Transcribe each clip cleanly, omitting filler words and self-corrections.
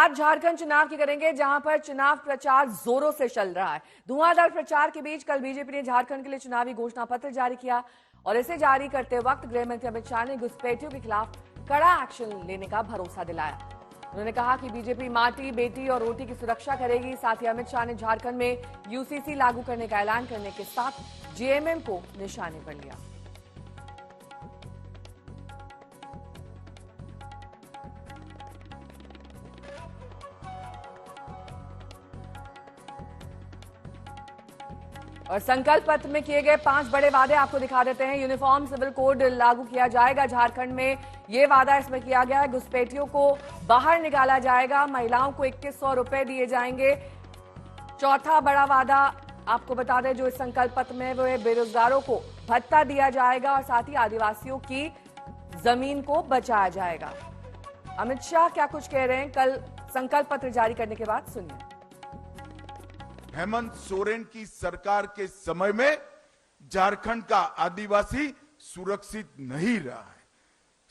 बात झारखंड चुनाव की करेंगे, जहां पर चुनाव प्रचार जोरों से चल रहा है। धुआंधार प्रचार के बीच कल बीजेपी ने झारखंड के लिए चुनावी घोषणा पत्र जारी किया और इसे जारी करते वक्त गृह मंत्री अमित शाह ने घुसपैठियों के खिलाफ कड़ा एक्शन लेने का भरोसा दिलाया। उन्होंने कहा कि बीजेपी माटी, बेटी और रोटी की सुरक्षा करेगी। साथ ही अमित शाह ने झारखंड में यूसीसी लागू करने का ऐलान करने के साथ जेएमएम को निशाने पर लिया। और संकल्प पत्र में किए गए 5 बड़े वादे आपको दिखा देते हैं। यूनिफॉर्म सिविल कोड लागू किया जाएगा झारखंड में, ये वादा इसमें किया गया है। घुसपैठियों को बाहर निकाला जाएगा, महिलाओं को 2100 रुपए दिए जाएंगे। चौथा बड़ा वादा आपको बता दें जो इस संकल्प पत्र में, वो है बेरोजगारों को भत्ता दिया जाएगा और साथ ही आदिवासियों की जमीन को बचाया जाएगा। अमित शाह क्या कुछ कह रहे हैं कल संकल्प पत्र जारी करने के बाद, सुनिए। हेमंत सोरेन की सरकार के समय में झारखंड का आदिवासी सुरक्षित नहीं रहा है।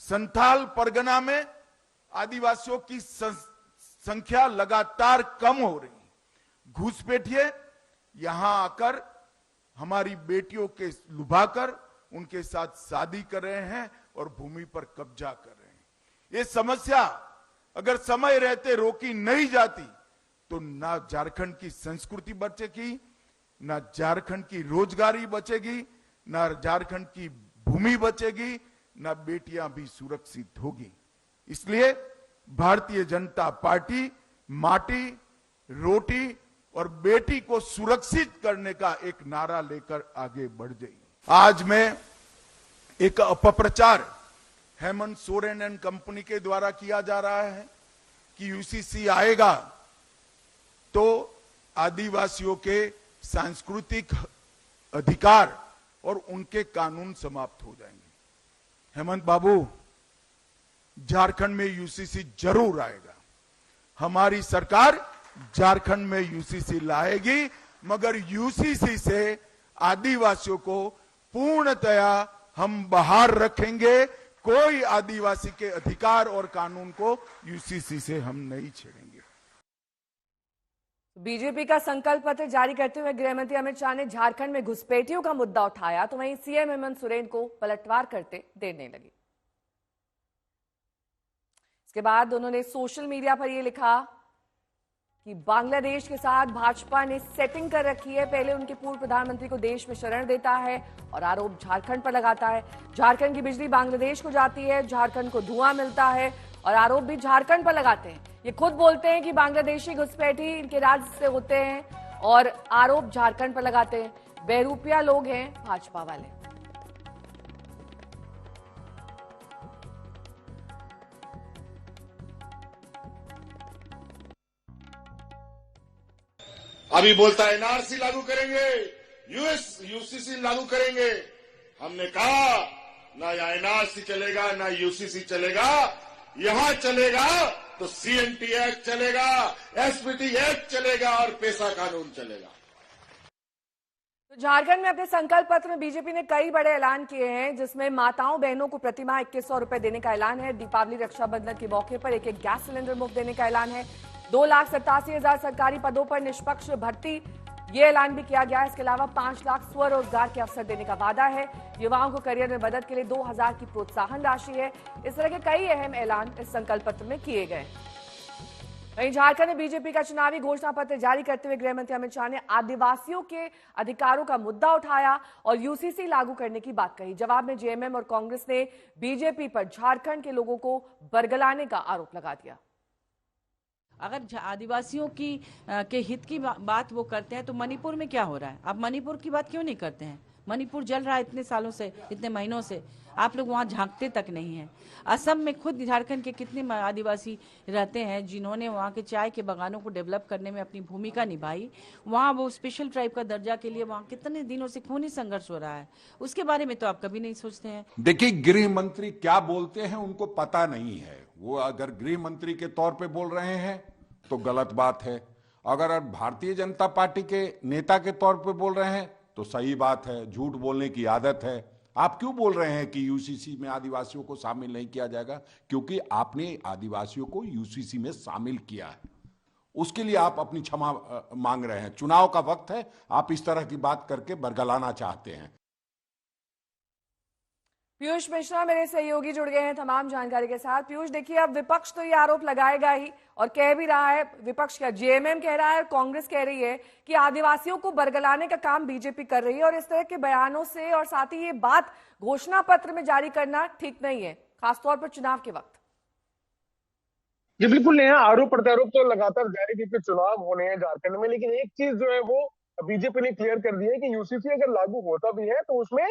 संथाल परगना में आदिवासियों की संख्या लगातार कम हो रही है। घुसपैठिए यहां आकर हमारी बेटियों के लुभाकर उनके साथ शादी कर रहे हैं और भूमि पर कब्जा कर रहे हैं। ये समस्या अगर समय रहते रोकी नहीं जाती तो ना झारखंड की संस्कृति बचेगी, ना झारखंड की रोजगारी बचेगी, ना झारखंड की भूमि बचेगी, ना बेटियां भी सुरक्षित होगी। इसलिए भारतीय जनता पार्टी माटी, रोटी और बेटी को सुरक्षित करने का एक नारा लेकर आगे बढ़ गई। आज मैं एक अपप्रचार हेमंत सोरेन एंड कंपनी के द्वारा किया जा रहा है कि यूसीसी आएगा तो आदिवासियों के सांस्कृतिक अधिकार और उनके कानून समाप्त हो जाएंगे। हेमंत बाबू, झारखंड में यूसीसी जरूर आएगा। हमारी सरकार झारखंड में यूसीसी लाएगी, मगर यूसीसी से आदिवासियों को पूर्णतया हम बाहर रखेंगे। कोई आदिवासी के अधिकार और कानून को यूसीसी से हम नहीं छेड़ेंगे। बीजेपी का संकल्प पत्र जारी करते हुए गृह मंत्री अमित शाह ने झारखंड में घुसपैठियों का मुद्दा उठाया, तो वहीं सीएम हेमंत सोरेन को पलटवार करते देर नहीं लगी। इसके बाद उन्होंने सोशल मीडिया पर यह लिखा कि बांग्लादेश के साथ भाजपा ने सेटिंग कर रखी है। पहले उनके पूर्व प्रधानमंत्री को देश में शरण देता है और आरोप झारखंड पर लगाता है। झारखंड की बिजली बांग्लादेश को जाती है, झारखंड को धुआं मिलता है और आरोप भी झारखंड पर लगाते हैं। ये खुद बोलते हैं कि बांग्लादेशी घुसपैठी इनके राज्य से होते हैं और आरोप झारखंड पर लगाते हैं। बेरूपिया लोग हैं भाजपा वाले। अभी बोलता है एनआरसी लागू करेंगे, यूसीसी लागू करेंगे। हमने कहा ना एनआरसी चलेगा ना यूसीसी चलेगा, यहां चलेगा तो सीएनटी एक्ट चलेगा, एसपीटी एक्ट चलेगा और पेशा कानून चलेगा। तो झारखंड में अपने संकल्प पत्र में बीजेपी ने कई बड़े ऐलान किए हैं, जिसमें माताओं बहनों को प्रतिमाह 2100 रुपए देने का ऐलान है। दीपावली रक्षाबंधन के मौके पर एक गैस सिलेंडर मुफ्त देने का ऐलान है। 2,87,000 सरकारी पदों पर निष्पक्ष भर्ती, ये ऐलान भी किया गया है। इसके अलावा 5 लाख स्वरोजगार के अवसर देने का वादा है। युवाओं को करियर में मदद के लिए 2,000 की प्रोत्साहन राशि है। इस तरह के कई अहम ऐलान इस संकल्प पत्र में किए गए। वहीं झारखंड में बीजेपी का चुनावी घोषणा पत्र जारी करते हुए गृह मंत्री अमित शाह ने आदिवासियों के अधिकारों का मुद्दा उठाया और यूसीसी लागू करने की बात कही। जवाब में जेएमएम और कांग्रेस ने बीजेपी पर झारखंड के लोगों को बरगलाने का आरोप लगा दिया। अगर आदिवासियों की के हित की बात वो करते हैं तो मणिपुर में क्या हो रहा है? आप मणिपुर की बात क्यों नहीं करते हैं? मणिपुर जल रहा है इतने सालों से, इतने महीनों से, आप लोग वहाँ झांकते तक नहीं हैं। असम में खुद झारखंड के कितने आदिवासी रहते हैं जिन्होंने वहाँ के चाय के बागानों को डेवलप करने में अपनी भूमिका निभाई। वहाँ वो स्पेशल ट्राइब का दर्जा के लिए वहाँ कितने दिनों से खूनी संघर्ष हो रहा है, उसके बारे में तो आप कभी नहीं सोचते हैं। देखिए, गृह मंत्री क्या बोलते हैं उनको पता नहीं है। वो अगर गृह मंत्री के तौर पे बोल रहे हैं तो गलत बात है, अगर भारतीय जनता पार्टी के नेता के तौर पे बोल रहे हैं तो सही बात है। झूठ बोलने की आदत है, आप क्यों बोल रहे हैं कि यूसीसी में आदिवासियों को शामिल नहीं किया जाएगा? क्योंकि आपने आदिवासियों को यूसीसी में शामिल किया है, उसके लिए आप अपनी क्षमा मांग रहे हैं। चुनाव का वक्त है, आप इस तरह की बात करके बरगलाना चाहते हैं। पीयूष मिश्रा मेरे सहयोगी जुड़ गए हैं तमाम जानकारी के साथ। पीयूष, देखिए, अब विपक्ष तो ये आरोप लगाएगा ही और कह भी रहा है, विपक्ष का जेएमएम कह रहा है, कांग्रेस कह रही है कि आदिवासियों को बरगलाने का काम बीजेपी कर रही है और इस तरह के बयानों से और साथ ही ये बात घोषणा पत्र में जारी करना ठीक नहीं है, खासतौर पर चुनाव के वक्त। जी बिल्कुल नेहा, आरोप प्रत्यारोप तो लगातार जारी, क्योंकि चुनाव होने हैं झारखंड में। लेकिन एक चीज जो है वो बीजेपी ने क्लियर कर दी है कि यूसीसी अगर लागू होता भी है तो उसमें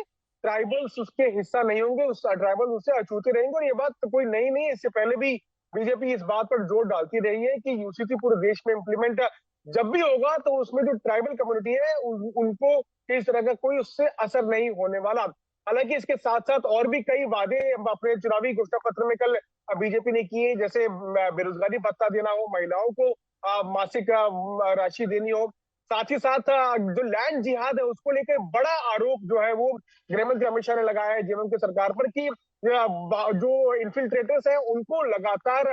ट्राइबल्स उसके हिस्सा नहीं होंगे, उस ट्राइबल्स उससे अछूते रहेंगे। और ये बात तो कोई नई नहीं है, इससे पहले भी बीजेपी इस बात पर जोर डालती रही है कि यूसीसी पूरे देश में इंप्लीमेंट जब भी होगा तो उसमें जो ट्राइबल कम्युनिटी है उनको किस तरह का कोई उससे असर नहीं होने वाला। हालांकि इसके साथ साथ और भी कई वादे अपने चुनावी घोषणा पत्र में कल बीजेपी ने किए, जैसे बेरोजगारी भत्ता देना हो, महिलाओं को मासिक राशि देनी हो, साथ ही साथ जो लैंड जिहाद है उसको लेकर बड़ा आरोप जो है वो गृहमंत्री अमित शाह ने लगाया है जेएमएम की सरकार पर कि जो इन्फिल्ट्रेटर्स हैं उनको लगातार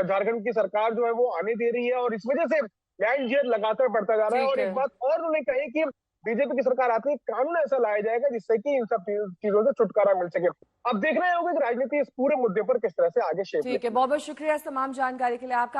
झारखंड की सरकार जो है वो आने दे रही है और इस वजह से लैंड जिहाद लगातार बढ़ता जा रहा है। और एक बात और उन्होंने कही कि बीजेपी की सरकार आती है, कानून ऐसा लाया जाएगा जिससे कि इन सब चीजों से छुटकारा मिल सके। अब देखना होगा कि राजनीति इस पूरे मुद्दे पर किस तरह से आगे शेप लेती है। ठीक है, बहुत बहुत शुक्रिया इस तमाम जानकारी के लिए आपका।